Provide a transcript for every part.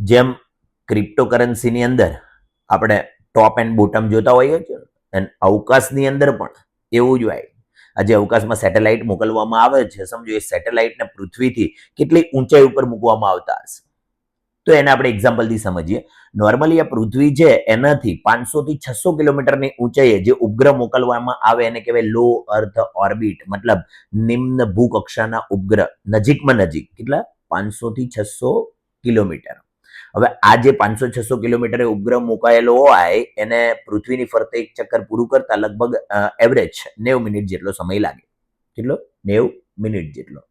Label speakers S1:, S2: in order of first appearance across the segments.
S1: જેમ ક્રિપ્ટોકરન્સીની અંદર આપણે ટોપ એન્ડ બોટમ જોતા હોઈએ છીએ અને અવકાશની અંદર પણ એવું જ હોય. આજે અવકાશમાં સેટેલાઇટ મોકલવામાં આવે છે, સમજો એ સેટેલાઇટને પૃથ્વીથી કેટલી ઊંચાઈ ઉપર મૂકવામાં આવતા હશે. તો એને આપણે એક્ઝામ્પલથી સમજીએ. નોર્મલી આ પૃથ્વી છે એનાથી 500 થી 600 કિલોમીટરની ઊંચાઈએ જે ઉપગ્રહ મોકલવામાં આવે એને કહેવાય લો અર્થ ઓર્બિટ, મતલબ નિમ્ન ભૂકક્ષાના ઉપગ્રહ. નજીકમાં નજીક કેટલા 500 થી 600 કિલોમીટર. હવે આ જે 500-600 કિલોમીટર ઉપગ્રહ મુકાયેલો હોય એને પૃથ્વીની ફરતે એક ચક્કર પૂરું કરતા લગભગ એવરેજ 90 મિનિટ જેટલો સમય લાગે. કેટલો? 90 મિનિટ જેટલો.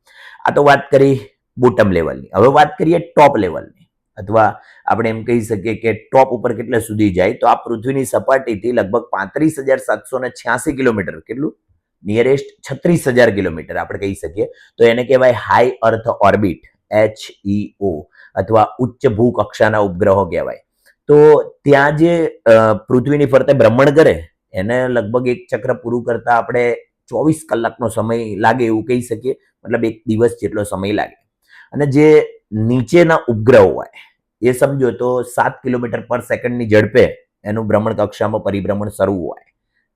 S1: આ તો વાત કરી બોટમ લેવલની. હવે વાત કરીએ ટોપ લેવલની, અથવા આપણે એમ કહી શકીએ કે ટોપ ઉપર કેટલે સુધી જાય. તો આ પૃથ્વીની સપાટીથી લગભગ 35,786 કિલોમીટર, કેટલું? નિયરેસ્ટ 36,000 કિલોમીટર આપણે કહી શકીએ. તો એને કહેવાય હાઈ અર્થ ઓર્બિટ, HEO, અથવા ઉચ્ચ ભૂકક્ષાના ઉપગ્રહો કહેવાય. તો ત્યાં જે પૃથ્વીની ફરતે ભ્રમણ કરે એને લગભગ એક ચક્ર પૂરું કરતા આપણે 24 કલાકનો સમય લાગે એવું કહી શકીએ, મતલબ એક દિવસ જેટલો સમય લાગે. અને જે નીચેના ઉપગ્રહો હોય એ સમજો તો 7 કિલોમીટર પર સેકન્ડની ઝડપે એનું ભ્રમણ કક્ષામાં પરિભ્રમણ શરૂ હોય,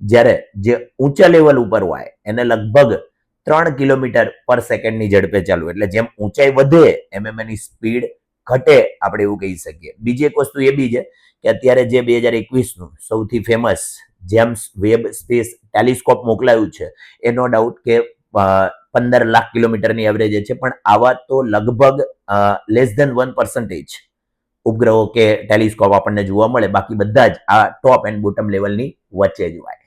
S1: જ્યારે જે ઊંચા લેવલ ઉપર હોય એને લગભગ 3 કિલોમીટર પર સેકન્ડની ઝડપે ચાલુ. એટલે જેમ ઊંચાઈ વધે એમ એની સ્પીડ ઘટે, આપણે એવું કહી શકીએ. બીજી એક વસ્તુ એ બી છે કે અત્યારે જે 2021નું સૌથી famous James Webb Space Telescope મોકલાયું છે એ નો ડાઉટ કે 15 લાખ કિલોમીટરની એવરેજ છે, પણ આવા તો લગભગ લેસ ધેન 1% ઉપગ્રહો કે ટેલિસ્કોપ આપણને જોવા મળે. બાકી બધા જ આ ટોપ એન્ડ બોટમ લેવલની વચ્ચે જ હોય.